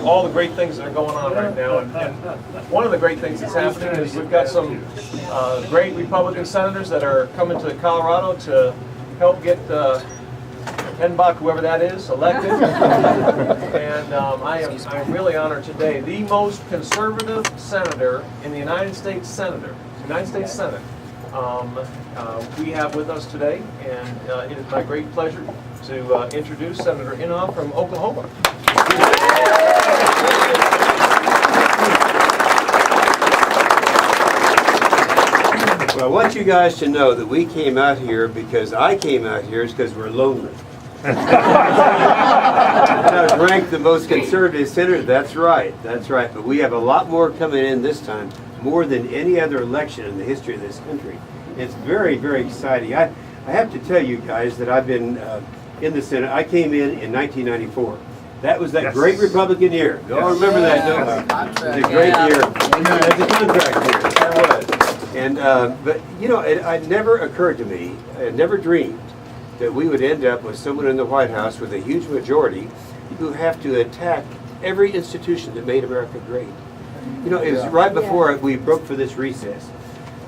all the great things that are going on right now. And one of the great things that's happening is we've got some great Republican senators that are coming to Colorado to help get Henbach, whoever that is, elected. And I am really honored today. The most conservative senator in the United States Senate. We have with us today, and it is my great pleasure to introduce Senator Inhofe from Oklahoma. Well, I want you guys to know that we came out here because I came out here is because we're lonely. I was ranked the most conservative senator. That's right. But we have a lot more coming in this time, more than any other election in the history of this country. It's very, very exciting. I have to tell you guys that I've been in the Senate. I came in 1994. That was that great Republican year. You all remember that, don't you? It was a great year. As a contract year, that was. And but you know, it never occurred to me, I never dreamed that we would end up with someone in the White House with a huge majority who have to attack every institution that made America great. You know, it was right before we broke for this recess.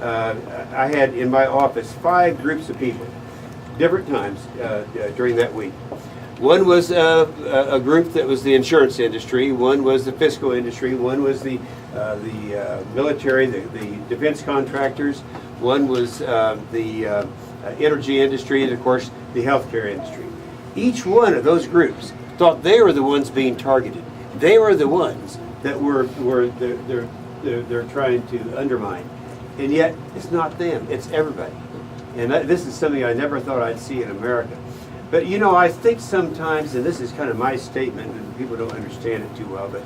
I had in my office 5 groups of people, different times during that week. One was a group that was the insurance industry, one was the fiscal industry, one was the military, the defense contractors, one was the energy industry, and of course the healthcare industry. Each one of those groups thought they were the ones being targeted. They were the ones that they're trying to undermine. And yet, it's not them, it's everybody. And this is something I never thought I'd see in America. But you know, I think sometimes, and this is kind of my statement, and people don't understand it too well, but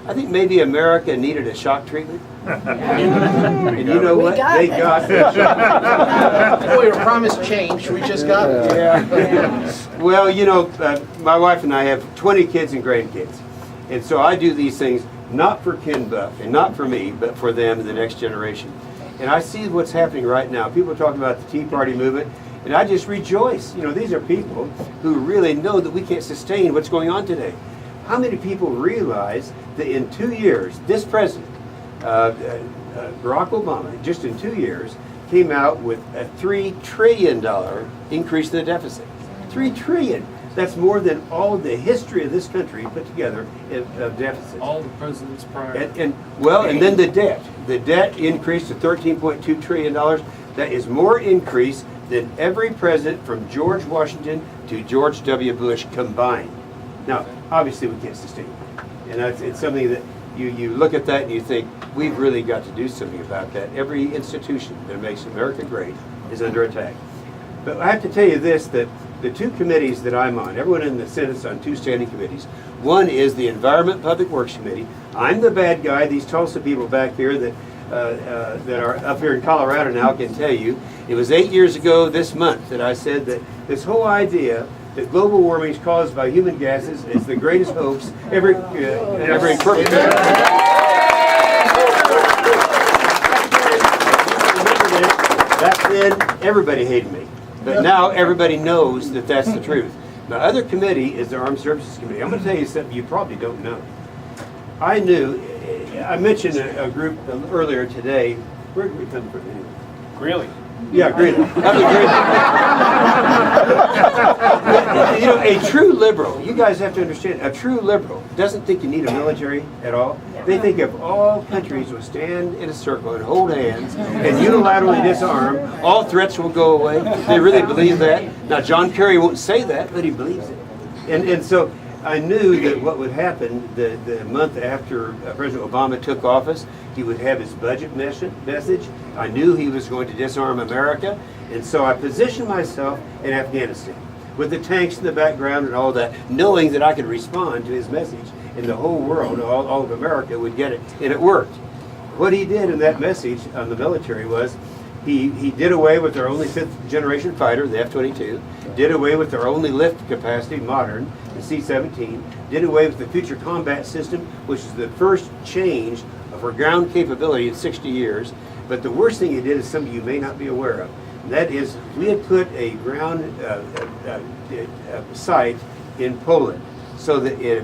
I think maybe America needed a shock treatment. And you know what? They got that shock. We were promised change, we just got it. Yeah. Well, you know, my wife and I have 20 kids and grandkids. And so I do these things not for Ken Buck and not for me, but for them and the next generation. And I see what's happening right now. People are talking about the Tea Party movement, and I just rejoice. You know, these are people who really know that we can't sustain what's going on today. How many people realize that in 2 years, this president, Barack Obama, just in 2 years, came out with a $3 trillion increase in the deficit? $3 trillion. That's more than all of the history of this country put together of deficits. All the presidents prior. And then the debt. The debt increased to $13.2 trillion. That is more increase than every president from George Washington to George W. Bush combined. Now, obviously we can't sustain it. And it's something that you look at that and you think, we've really got to do something about that. Every institution that makes America great is under attack. But I have to tell you this, that the 2 committees that I'm on, everyone in the Senate's on 2 standing committees. One is the Environment Public Works Committee. I'm the bad guy. These Tulsa people back here that are up here in Colorado now can tell you, it was 8 years ago this month that I said that this whole idea that global warming is caused by human gases is the greatest hoax ever interpreted. Back then, everybody hated me. But now everybody knows that that's the truth. My other committee is the Armed Services Committee. I'm going to tell you something you probably don't know. I mentioned a group earlier today. Where did we come from anyway? Greeley. Yeah, Greeley. You know, a true liberal, you guys have to understand, a true liberal doesn't think you need a military at all. They think if all countries will stand in a circle and hold hands and unilaterally disarm, all threats will go away. They really believe that. Now, John Kerry won't say that, but he believes it. And so I knew that what would happen the month after President Obama took office, he would have his budget message. I knew he was going to disarm America. And so I positioned myself in Afghanistan with the tanks in the background and all that, knowing that I could respond to his message and the whole world, all of America would get it. And it worked. What he did in that message on the military was he did away with their only 5th generation fighter, the F-22, did away with their only lift capacity, modern, the C-17, did away with the Future Combat System, which is the first change of our ground capability in 60 years. But the worst thing he did is something you may not be aware of. That is, we had put a ground site in Poland. so that a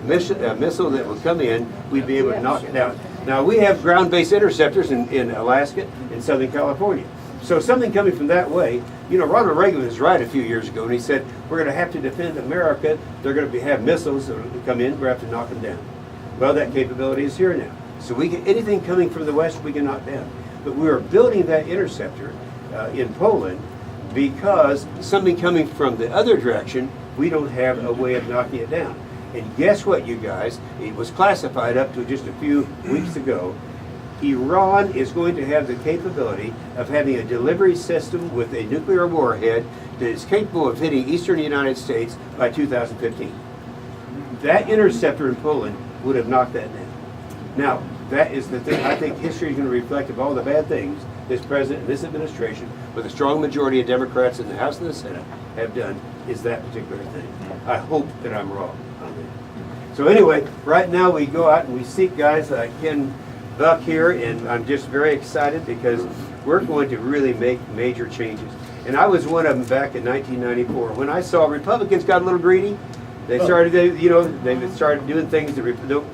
missile that would come in, we'd be able to knock it down. Now, we have ground-based interceptors in Alaska and Southern California. So something coming from that way, Ronald Reagan was right a few years ago, and he said, we're going to have to defend America. They're going to have missiles that will come in, we're going to have to knock them down. Well, that capability is here now. So anything coming from the west, we can knock down. But we are building that interceptor in Poland because something coming from the other direction, we don't have a way of knocking it down. And guess what, you guys? It was classified up to just a few weeks ago. Iran is going to have the capability of having a delivery system with a nuclear warhead that is capable of hitting eastern United States by 2015. That interceptor in Poland would have knocked that down. Now, that is the thing. I think history is going to reflect of all the bad things this president and this administration, with a strong majority of Democrats in the House and the Senate, have done, is that particular thing. I hope that I'm wrong on that. So anyway, right now we go out and we seek guys like Ken Buck here, and I'm just very excited because we're going to really make major changes. And I was one of them back in 1994. When I saw Republicans got a little greedy, they started, they started doing things that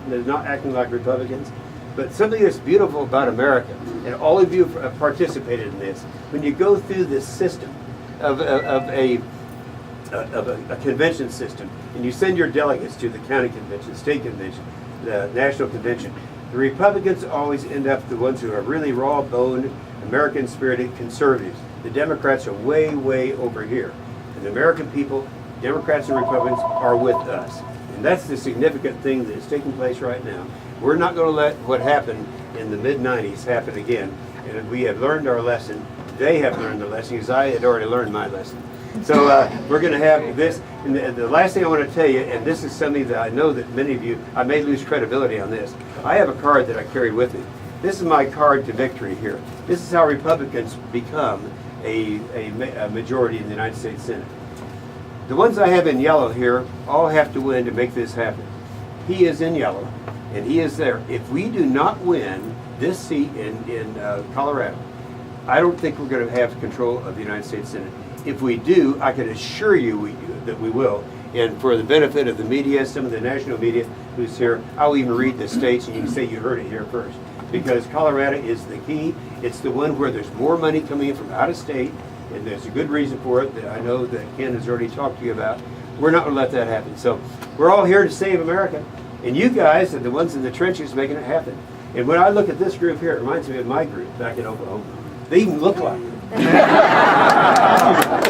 they're not acting like Republicans. But something that's beautiful about America, and all of you have participated in this, when you go through this system of a convention system, and you send your delegates to the county convention, state convention, the national convention, the Republicans always end up the ones who are really raw-boned, American-spirited conservatives. The Democrats are way, way over here. And the American people, Democrats and Republicans, are with us. And that's the significant thing that is taking place right now. We're not going to let what happened in the mid-90s happen again. And we have learned our lesson. They have learned their lesson, because I had already learned my lesson. So we're going to have this. And the last thing I want to tell you, and this is something that I know that many of you, I may lose credibility on this. I have a card that I carry with me. This is my card to victory here. This is how Republicans become a majority in the United States Senate. The ones I have in yellow here all have to win to make this happen. He is in yellow, and he is there. If we do not win this seat in Colorado, I don't think we're going to have control of the United States Senate. If we do, I can assure you that we will. And for the benefit of the media, some of the national media who's here, I'll even read the states, and you can say you heard it here first. Because Colorado is the key. It's the one where there's more money coming in from out of state, and there's a good reason for it that I know that Ken has already talked to you about. We're not going to let that happen. So we're all here to save America. And you guys are the ones in the trenches making it happen. And when I look at this group here, it reminds me of my group back in Oklahoma. They even look like it.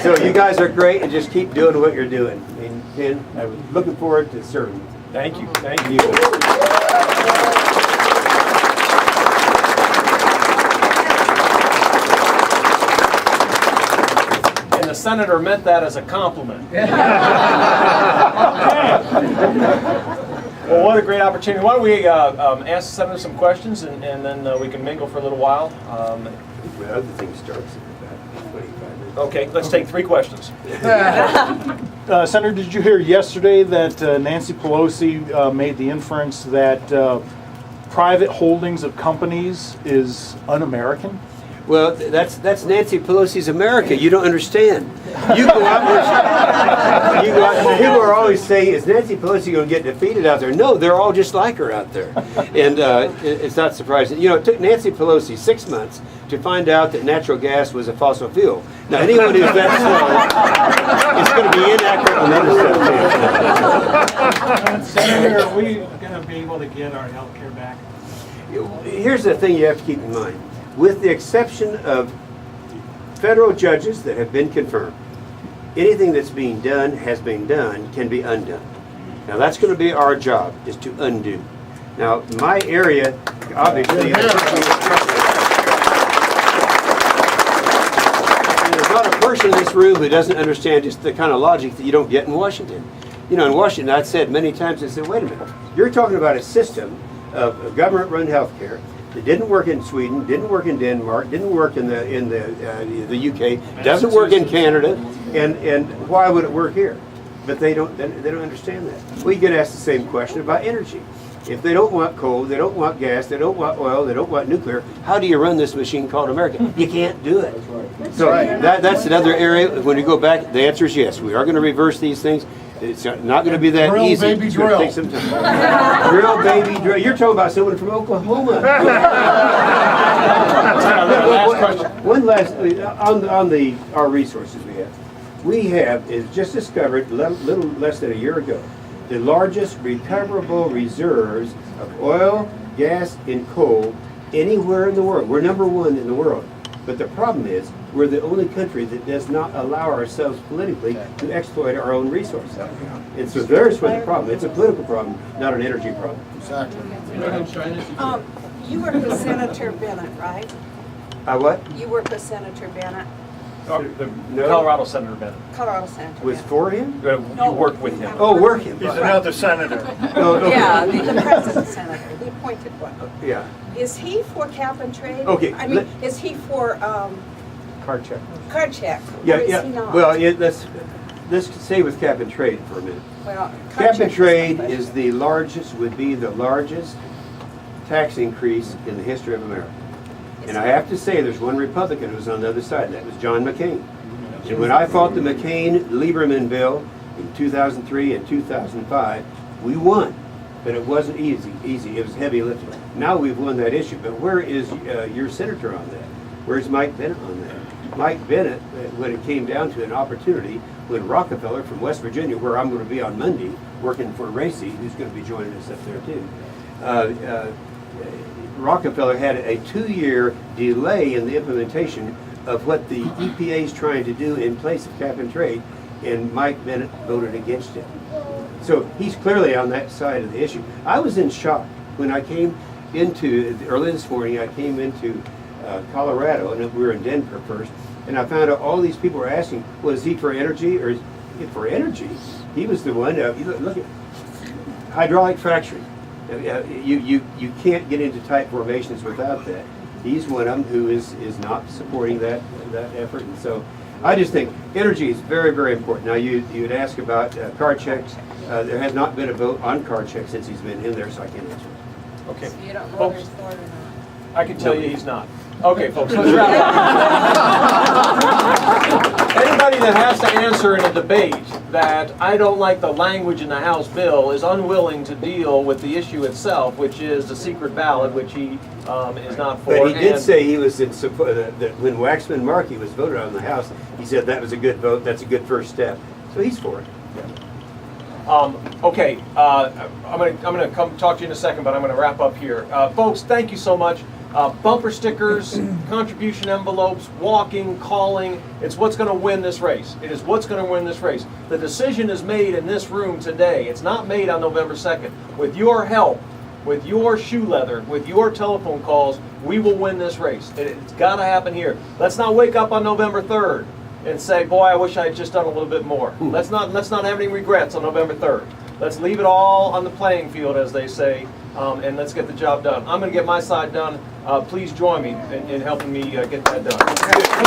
So you guys are great, and just keep doing what you're doing. And Ken, I'm looking forward to serving you. Thank you. Thank you. And the senator meant that as a compliment. Well, what a great opportunity. Why don't we ask the senator some questions, and then we can mingle for a little while. The other thing starts in about 25 minutes. Okay, let's take 3 questions. Senator, did you hear yesterday that Nancy Pelosi made the inference that private holdings of companies is un-American? Well, that's Nancy Pelosi's America. You don't understand. You go out and people are always saying, is Nancy Pelosi going to get defeated out there? No, they're all just like her out there. And it's not surprising. You know, it took Nancy Pelosi 6 months to find out that natural gas was a fossil fuel. Now, anyone who's that slow is going to be inaccurate on other stuff. Senator, are we going to be able to get our health care back? Here's the thing you have to keep in mind. With the exception of federal judges that have been confirmed, anything that's being done, has been done, can be undone. Now that's going to be our job, is to undo. Now my area, obviously, there's not a person in this room who doesn't understand just the kind of logic that you don't get in Washington. You know, in Washington, I've said many times, I said, wait a minute, you're talking about a system of government-run health care. It didn't work in Sweden, didn't work in Denmark, didn't work in the UK, doesn't work in Canada, and why would it work here? But they don't understand that. Well, you get asked the same question about energy. If they don't want coal, they don't want gas, they don't want oil, they don't want nuclear, how do you run this machine called America? You can't do it. So that's another area. When you go back, the answer is yes. We are going to reverse these things. It's not gonna be that Drill, easy. baby, It's gonna drill. take some time. Drill, baby, drill. You're talking about someone from Oklahoma. Last question. One last, on our resources we have is just discovered little less than a year ago, the largest recoverable reserves of oil, gas, and coal anywhere in the world. We're number one in the world. But the problem is, we're the only country that does not allow ourselves politically to exploit our own resources. And so there's where the problem, it's a political problem, not an energy problem. Exactly. You work with Senator Bennett, right? What? You work with Senator Bennett, The No. Colorado Senator Bennett. Colorado Senator Was Bennett. for him? You worked with him. Oh, working. He's another senator. Oh, okay. Yeah, the president senator, the appointed one. Yeah. Is he for cap and trade? Okay, I mean, is he for Card check. card check? Yeah, Or is yeah. he not? Well, let's stay with cap and trade for a minute. Well, card Cap check and trade not is the largest, would be the largest tax increase in the history of America. And I have to say, there's one Republican who was on the other side, and that was John McCain. And when I fought the McCain-Lieberman bill in 2003 and 2005, we won. But it wasn't easy. It was heavy lifting. Now we've won that issue. But where is your senator on that? Where's Mike Bennett on that? Mike Bennett, when it came down to an opportunity, when Rockefeller from West Virginia, where I'm going to be on Monday, working for Racy, who's going to be joining us up there too, Rockefeller had a 2-year delay in the implementation of what the EPA is trying to do in place of cap and trade, and Mike Bennett voted against it. So he's clearly on that side of the issue. I was in shock when I came into, early this morning, I came into Colorado, and we were in Denver first, and I found out all these people were asking, was he for energy or is he for energy? He was the one, look at hydraulic fracturing. You can't get into tight formations without that. He's one of them who is not supporting that effort, and so I just think energy is very, very important. Now you'd ask about card checks. There has not been a vote on card checks since he's been in there, so I can't answer. Okay. So you don't know Folks, whether it's for it or not. I can tell you he's not. Okay, folks, let's wrap up. Anybody that has to answer in a debate that I don't like the language in the House bill is unwilling to deal with the issue itself, which is the secret ballot, which he is not for. But he did and- say he was in support, that when Waxman Markey was voted on in the House, he said that was a good vote, that's a good first step. So he's for it. Okay, I'm gonna come talk to you in a second, but I'm gonna wrap up here. Folks, thank you so much. Bumper stickers, contribution envelopes, walking, calling, it's what's gonna win this race. It is what's gonna win this race. The decision is made in this room today. It's not made on November 2nd. With your help, with your shoe leather, with your telephone calls, we will win this race. It's gotta happen here. Let's not wake up on November 3rd and say, boy, I wish I had just done a little bit more. Let's not have any regrets on November 3rd. Let's leave it all on the playing field, as they say, and let's get the job done. I'm going to get my side done. Please join me in helping me get that done.